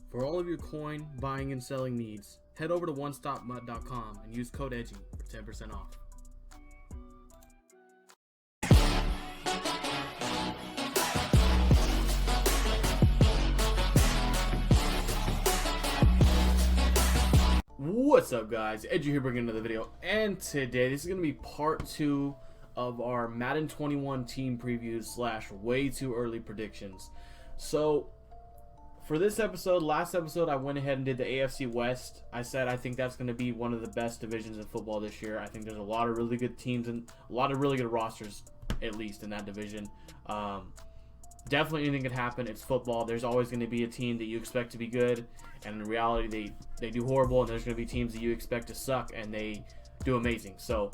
For all of your coin buying and selling needs, head over to onestopmut.com and use code EDGY for 10% off. What's up, guys? Edgy here bringing another video, and today this is going to be part 2 of our Madden 21 team previews slash way too early predictions. So for this episode, last episode, I went ahead and did the AFC West. I said I think that's going to be one of the best divisions in football this year. I think there's a lot of really good teams and a lot of really good rosters, at least in that division. Definitely anything could happen. It's football. There's always going to be a team that you expect to be good, and in reality, they do horrible, and there's going to be teams that you expect to suck, and they do amazing. So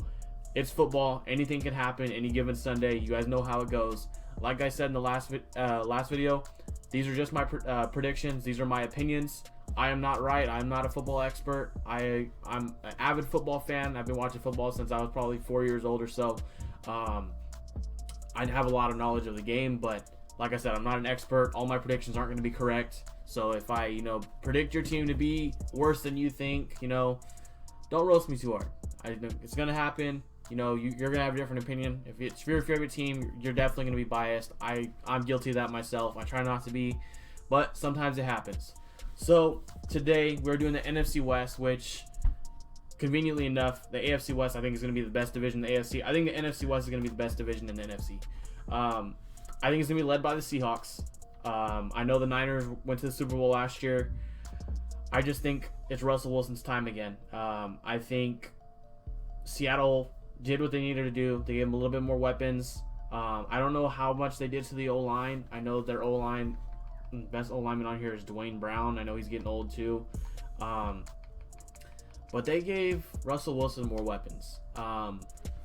it's football. Anything can happen any given Sunday. You guys know how it goes. Like I said in the last video, these are just my predictions. These are my opinions. I am not right. I'm not a football expert. I'm an avid football fan. I've been watching football since I was probably 4 years old or so. I have a lot of knowledge of the game, but like I said, I'm not an expert. All my predictions aren't going to be correct. So if I, predict your team to be worse than you think, don't roast me too hard. It's going to happen. You're going to have a different opinion. If it's your favorite team, you're definitely going to be biased. I'm guilty of that myself. I try not to be, but sometimes it happens. So today we're doing the NFC West, which conveniently enough, the AFC West I think is going to be the best division in the AFC. I think the NFC West is going to be the best division in the NFC. I think it's going to be led by the Seahawks. I know the Niners went to the Super Bowl last year. I just think it's Russell Wilson's time again. I think Seattle did what they needed to do. They gave him a little bit more weapons. I don't know how much they did to the O-line. I know their O-line, best O-lineman on here is Dwayne Brown. I know he's getting old too. But they gave Russell Wilson more weapons.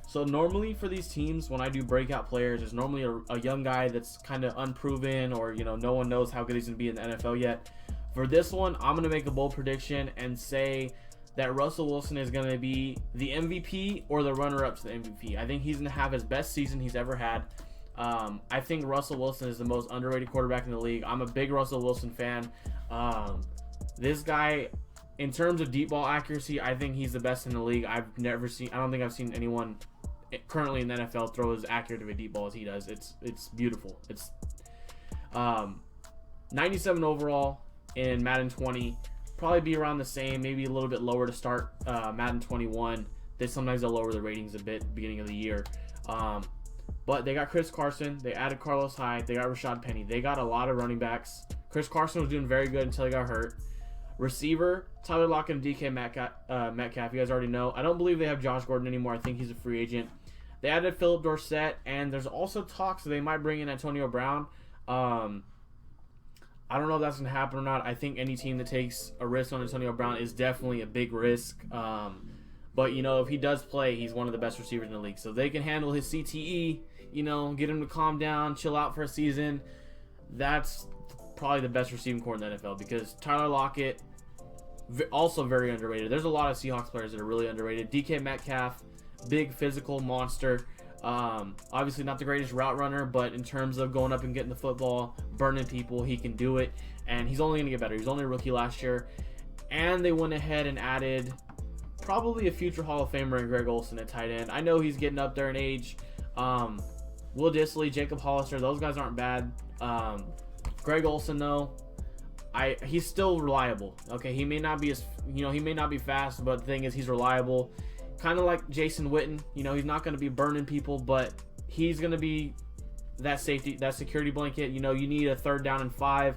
So normally for these teams, when I do breakout players, there's normally a young guy that's kind of unproven, or no one knows how good he's going to be in the NFL yet. For this one, I'm going to make a bold prediction and say that Russell Wilson is going to be the MVP or the runner-up to the MVP. I think he's going to have his best season he's ever had. I think Russell Wilson is the most underrated quarterback in the league. I'm a big Russell Wilson fan. This guy, in terms of deep ball accuracy, I think he's the best in the league. I don't think I've seen anyone currently in the NFL throw as accurate of a deep ball as he does. It's beautiful. It's 97 overall in Madden 20. Probably be around the same, maybe a little bit lower to start Madden 21. Sometimes they'll lower the ratings a bit beginning of the year. But they got Chris Carson. They added Carlos Hyde. They got Rashad Penny. They got a lot of running backs. Chris Carson was doing very good until he got hurt. Receiver, Tyler Lockett and DK Metcalf. You guys already know. I don't believe they have Josh Gordon anymore. I think he's a free agent. They added Philip Dorsett, and there's also talks that they might bring in Antonio Brown. I don't know if that's going to happen or not. I think any team that takes a risk on Antonio Brown is definitely a big risk. But, if he does play, he's one of the best receivers in the league. So they can handle his CTE, get him to calm down, chill out for a season. That's probably the best receiving core in the NFL, because Tyler Lockett, also very underrated. There's a lot of Seahawks players that are really underrated. DK Metcalf, big physical monster. Obviously not the greatest route runner, but in terms of going up and getting the football, burning people, he can do it. And he's only going to get better. He was only a rookie last year. And they went ahead and added probably a future Hall of Famer in Greg Olsen at tight end. I know he's getting up there in age. Will Dissly, Jacob Hollister, those guys aren't bad. Greg Olsen, though, he's still reliable. Okay, he may not be he may not be fast, but the thing is, he's reliable. Kind of like Jason Witten, he's not going to be burning people, but he's going to be that safety, that security blanket. You need a 3rd down and 5.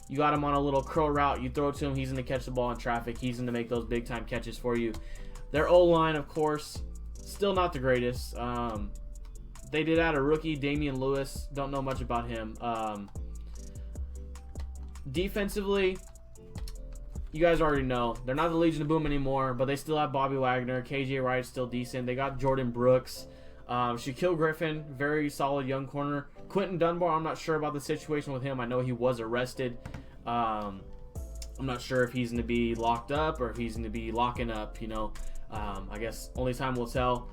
You got him on a little curl route. You throw it to him. He's going to catch the ball in traffic. He's going to make those big time catches for you. Their O-line, of course, still not the greatest. They did add a rookie, Damian Lewis. Don't know much about him. Defensively, you guys already know. They're not the Legion of Boom anymore, but they still have Bobby Wagner. KJ Wright's still decent. They got Jordan Brooks. Shaquille Griffin, very solid young corner. Quentin Dunbar, I'm not sure about the situation with him. I know he was arrested. I'm not sure if he's going to be locked up or if he's going to be locking up, I guess only time will tell.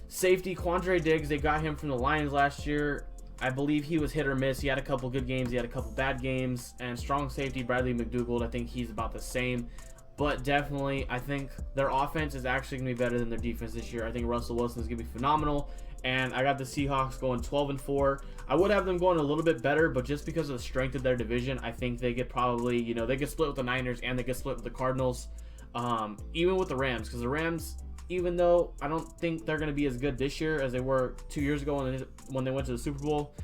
Safety, Quandre Diggs, they got him from the Lions last year. I believe he was hit or miss. He had a couple good games. He had a couple bad games. And strong safety, Bradley McDougald, I think he's about the same. But definitely, I think their offense is actually going to be better than their defense this year. I think Russell Wilson is going to be phenomenal. And I got the Seahawks going 12-4. I would have them going a little bit better, but just because of the strength of their division, I think they get probably, they get split with the Niners and they get split with the Cardinals. Even with the Rams, because the Rams, even though I don't think they're going to be as good this year as they were 2 years ago when they went to the Super Bowl,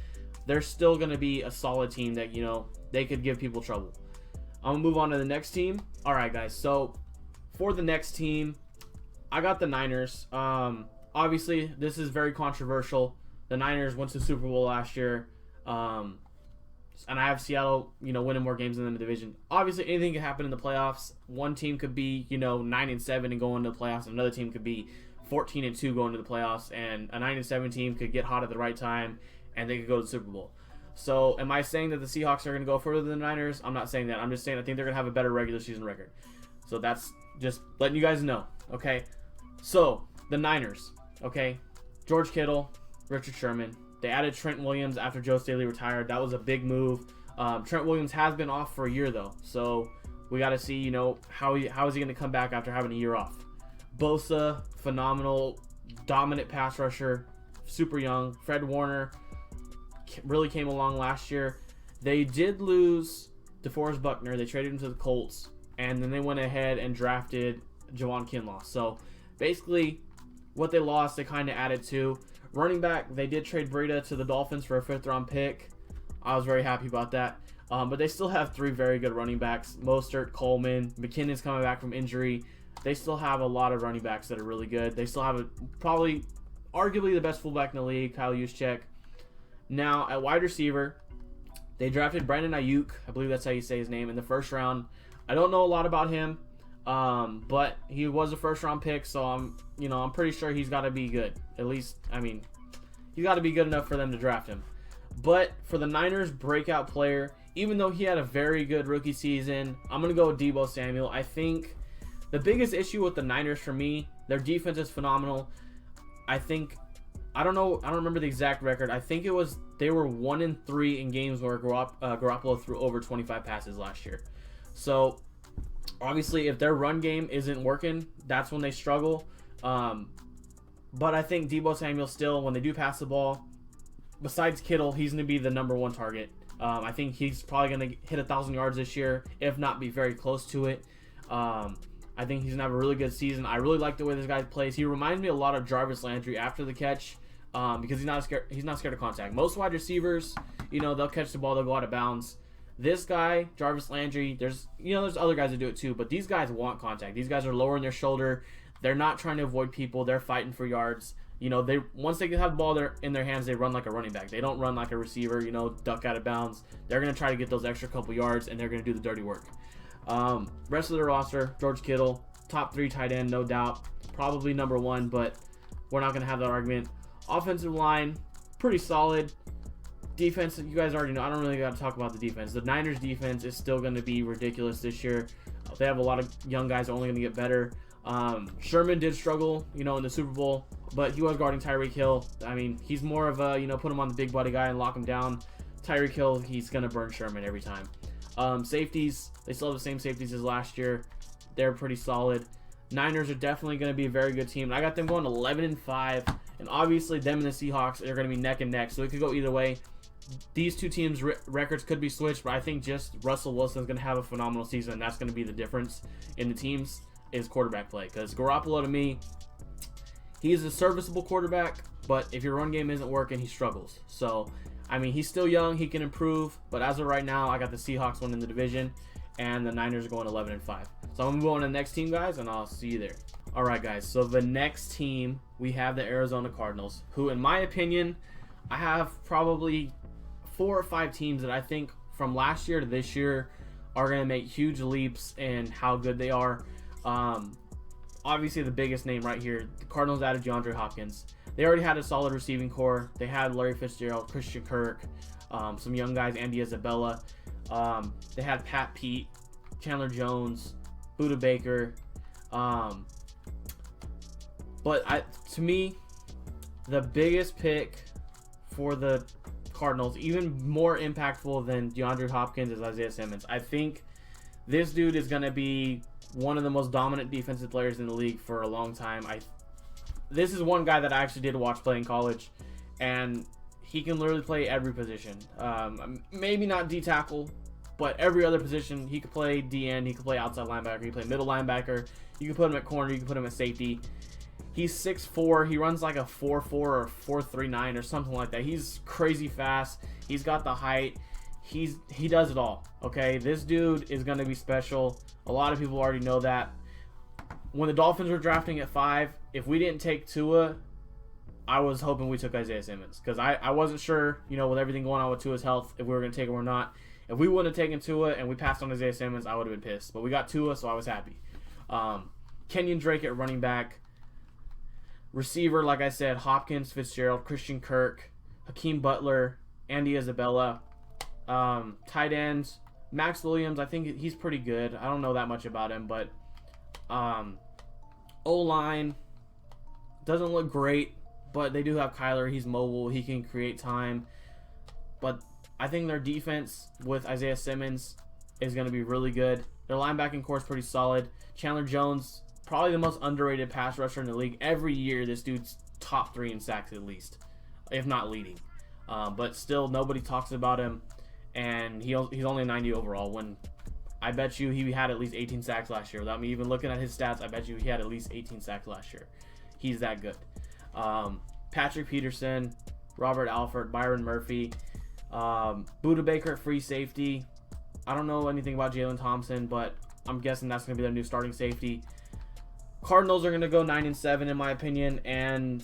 they're still going to be a solid team that, they could give people trouble. I'm going to move on to the next team. All right, guys. So for the next team, I got the Niners. Obviously, this is very controversial. The Niners went to the Super Bowl last year. And I have Seattle, winning more games than the division. Obviously, anything can happen in the playoffs. One team could be, 9-7 and go into the playoffs. Another team could be 14-2 going to the playoffs. And a 9-7 team could get hot at the right time, and they could go to the Super Bowl. So, am I saying that the Seahawks are going to go further than the Niners? I'm not saying that. I'm just saying I think they're going to have a better regular season record. So, that's just letting you guys know, okay? So, the Niners, okay? George Kittle, Richard Sherman. They added Trent Williams after Joe Staley retired. That was a big move. Trent Williams has been off for a year, though. So, we got to see, how is he going to come back after having a year off. Bosa, phenomenal, dominant pass rusher, super young. Fred Warner really came along last year. They did lose DeForest Buckner. They traded him to the Colts, and then they went ahead and drafted Javon Kinlaw. So basically, what they lost, they kind of added to. Running back, they did trade Breida to the Dolphins for a 5th-round pick. I was very happy about that. But they still have 3 very good running backs. Mostert, Coleman, McKinnon's coming back from injury. They still have a lot of running backs that are really good. They still have probably, arguably the best fullback in the league, Kyle Juszczyk. Now, at wide receiver, they drafted Brandon Ayuk. I believe that's how you say his name, in the 1st round. I don't know a lot about him, but he was a 1st-round pick, so I'm pretty sure he's got to be good. At least, he's got to be good enough for them to draft him. But for the Niners breakout player, even though he had a very good rookie season, I'm going to go with Deebo Samuel. I think the biggest issue with the Niners for me, their defense is phenomenal. I don't remember the exact record. I think they were 1-3 in games where Garoppolo threw over 25 passes last year. So obviously, if their run game isn't working, that's when they struggle. But I think Deebo Samuel still, when they do pass the ball, besides Kittle, he's going to be the number 1 target. I think he's probably going to hit 1,000 yards this year, if not be very close to it. I think he's going to have a really good season. I really like the way this guy plays. He reminds me a lot of Jarvis Landry after the catch. Because he's not scared of contact. Most wide receivers, they'll catch the ball, they'll go out of bounds. This guy, Jarvis Landry, there's other guys that do it too, but these guys want contact. These guys are lowering their shoulder. They're not trying to avoid people. They're fighting for yards. Once they have the ball in their hands, they run like a running back. They don't run like a receiver, duck out of bounds. They're going to try to get those extra couple yards, and they're going to do the dirty work. Rest of the roster, George Kittle, top 3 tight end, no doubt. Probably number 1, but we're not going to have that argument. Offensive line, pretty solid. Defense, you guys already know. I don't really got to talk about the defense. The Niners defense is still going to be ridiculous this year. They have a lot of young guys that are only going to get better. Sherman did struggle, in the Super Bowl, but he was guarding Tyreek Hill. He's more of a, put him on the big body guy and lock him down. Tyreek Hill, he's going to burn Sherman every time. Safeties, they still have the same safeties as last year. They're pretty solid. Niners are definitely going to be a very good team. I got them going 11-5. And obviously, them and the Seahawks are going to be neck and neck, so it could go either way. These two teams' records could be switched, but I think just Russell Wilson is going to have a phenomenal season, and that's going to be the difference in the teams is quarterback play. Because Garoppolo, to me, he's a serviceable quarterback, but if your run game isn't working, he struggles. So, he's still young. He can improve, but as of right now, I got the Seahawks winning the division, and the Niners are going 11-5. So I'm going to move on to the next team, guys, and I'll see you there. All right, guys, so the next team, we have the Arizona Cardinals, who, in my opinion, I have probably 4 or 5 teams that I think from last year to this year are going to make huge leaps in how good they are. Obviously, the biggest name right here, the Cardinals added DeAndre Hopkins. They already had a solid receiving core. They had Larry Fitzgerald, Christian Kirk, some young guys, Andy Isabella. They had Pat Pete, Chandler Jones, Buda Baker. But to me, the biggest pick for the Cardinals, even more impactful than DeAndre Hopkins is Isaiah Simmons. I think this dude is going to be one of the most dominant defensive players in the league for a long time. This is one guy that I actually did watch play in college, and he can literally play every position. Maybe not D tackle, but every other position. He could play DN, he could play outside linebacker, he could play middle linebacker. You can put him at corner, you can put him at safety. He's 6'4", he runs like a 4'4" or 4'3'9" or something like that. He's crazy fast. He's got the height. He does it all. Okay, this dude is going to be special. A lot of people already know that. When the Dolphins were drafting at 5, if we didn't take Tua, I was hoping we took Isaiah Simmons, because I wasn't sure, with everything going on with Tua's health, if we were going to take him or not. If we wouldn't have taken Tua and we passed on Isaiah Simmons, I would have been pissed. But we got Tua, so I was happy. Kenyon Drake at running back. Receiver, like I said, Hopkins, Fitzgerald, Christian Kirk, Hakeem Butler, Andy Isabella. Tight ends, Max Williams, I think he's pretty good. I don't know that much about him, but O-line doesn't look great, but they do have Kyler. He's mobile. He can create time. But I think their defense with Isaiah Simmons is going to be really good. Their linebacking core is pretty solid. Chandler Jones, probably the most underrated pass rusher in the league. Every year, this dude's top 3 in sacks at least, if not leading. But still, nobody talks about him, and he's only a 90 overall. When I bet you he had at least 18 sacks last year. Without me even looking at his stats, I bet you he had at least 18 sacks last year. He's that good. Patrick Peterson, Robert Alford, Byron Murphy, Budda Baker at free safety. I don't know anything about Jalen Thompson, but I'm guessing that's going to be their new starting safety. Cardinals are going to go 9-7 in my opinion, and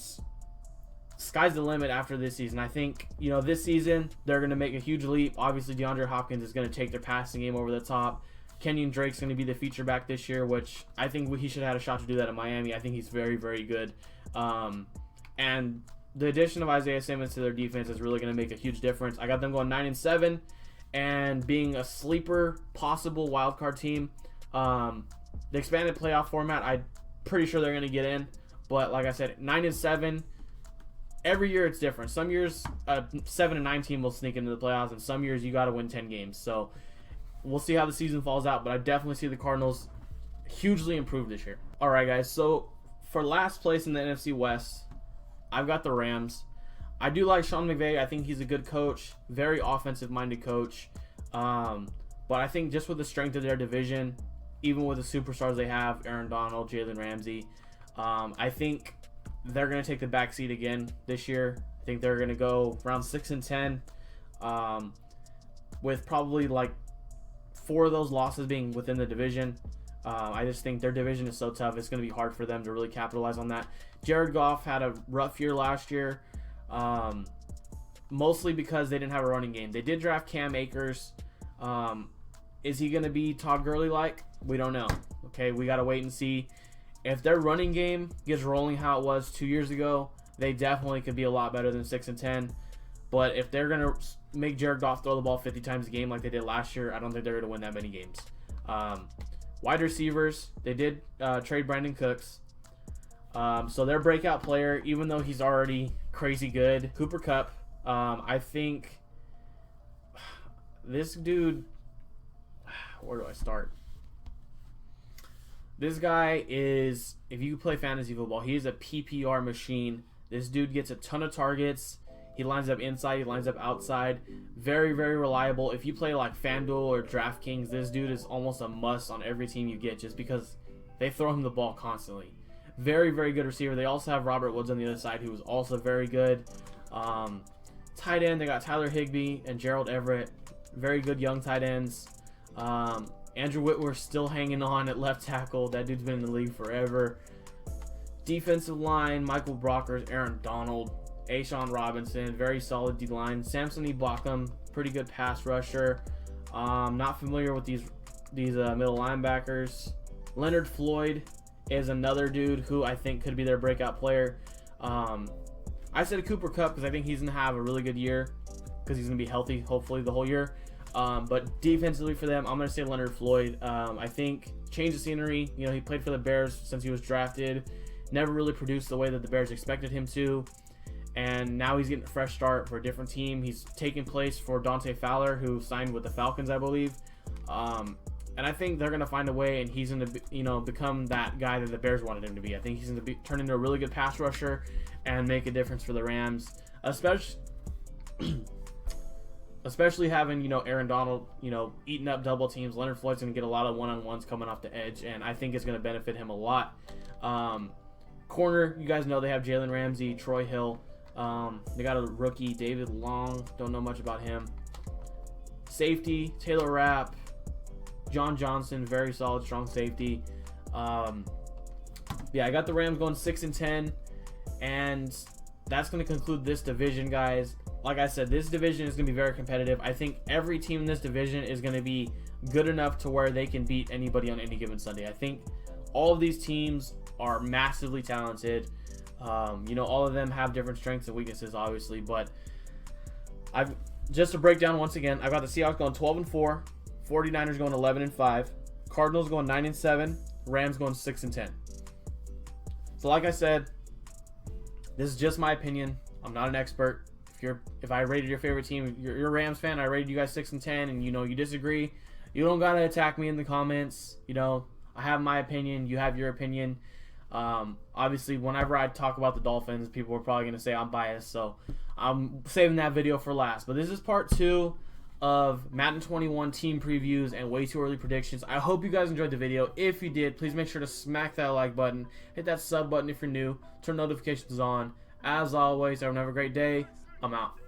sky's the limit after this season. I think, this season they're going to make a huge leap. Obviously, DeAndre Hopkins is going to take their passing game over the top. Kenyon Drake's going to be the feature back this year, which I think he should have had a shot to do that in Miami. I think he's very, very good. And the addition of Isaiah Simmons to their defense is really going to make a huge difference. I got them going 9-7 and being a sleeper, possible wildcard team. The expanded playoff format, I'm pretty sure they're going to get in. But like I said, 9-7. Every year it's different. Some years a 7-9 team will sneak into the playoffs, and some years you got to win 10 games. So we'll see how the season falls out, but I definitely see the Cardinals hugely improve this year. All right, guys. So for last place in the NFC West, I've got the Rams. I do like Sean McVay. I think he's a good coach, very offensive-minded coach. But I think just with the strength of their division, even with the superstars they have, Aaron Donald, Jalen Ramsey, I think they're going to take the back seat again this year. I think they're going to go around 6-10, with probably like 4 of those losses being within the division. I just think their division is so tough. It's going to be hard for them to really capitalize on that. Jared Goff had a rough year last year, mostly because they didn't have a running game. They did draft Cam Akers. Is he going to be Todd Gurley like? We don't know. Okay, we got to wait and see. If their running game gets rolling how it was 2 years ago, they definitely could be a lot better than 6-10. But if they're going to make Jared Goff throw the ball 50 times a game like they did last year, I don't think they're going to win that many games. Wide receivers, they did trade Brandon Cooks. So their breakout player, even though he's already crazy good, Cooper Kupp, I think this dude, where do I start? This guy is, if you play fantasy football, he is a PPR machine. This dude gets a ton of targets. He lines up inside, he lines up outside. Very, very reliable. If you play like FanDuel or DraftKings, this dude is almost a must on every team you get just because they throw him the ball constantly. Very, very good receiver. They also have Robert Woods on the other side, who is also very good. Tight end, they got Tyler Higbee and Gerald Everett. Very good young tight ends. Andrew Whitworth still hanging on at left tackle. That dude's been in the league forever. Defensive line, Michael Brockers, Aaron Donald, Ashawn Robinson, very solid D-line. Samson Ibaka, pretty good pass rusher. Not familiar with these middle linebackers. Leonard Floyd is another dude who I think could be their breakout player. I said Cooper Kupp because I think he's going to have a really good year because he's going to be healthy, hopefully, the whole year. But defensively for them, I'm going to say Leonard Floyd. I think change the scenery. He played for the Bears since he was drafted. Never really produced the way that the Bears expected him to. and now he's getting a fresh start for a different team. He's taking place for Dante Fowler, who signed with the Falcons, I believe. And I think they're going to find a way, and he's going to, become that guy that the Bears wanted him to be. I think he's going to turn into a really good pass rusher and make a difference for the Rams, especially having, Aaron Donald, eating up double teams. Leonard Floyd's going to get a lot of one-on-ones coming off the edge, and I think it's going to benefit him a lot. Corner, you guys know they have Jalen Ramsey, Troy Hill. They got a rookie, David Long. Don't know much about him. Safety, Taylor Rapp, John Johnson, very solid, strong safety. Yeah, I got the Rams going 6-10, and that's going to conclude this division, guys. Like I said, this division is going to be very competitive. I think every team in this division is going to be good enough to where they can beat anybody on any given Sunday. I think all of these teams are massively talented. All of them have different strengths and weaknesses, obviously, but just to break down once again, I've got the Seahawks going 12-4, 49ers going 11-5, Cardinals going 9-7, Rams going 6-10. So like I said, this is just my opinion. I'm not an expert. If I rated your favorite team, you're a Rams fan, I rated you guys 6-10, and you disagree, you don't gotta attack me in the comments. I have my opinion, you have your opinion. Obviously, whenever I talk about the Dolphins, people are probably gonna say I'm biased, so I'm saving that video for last. But this is part 2 of Madden 21 team previews and way too early predictions. I hope you guys enjoyed the video. If you did, please make sure to smack that like button, hit that sub button if you're new, turn notifications on. As always, everyone have a great day. I'm out.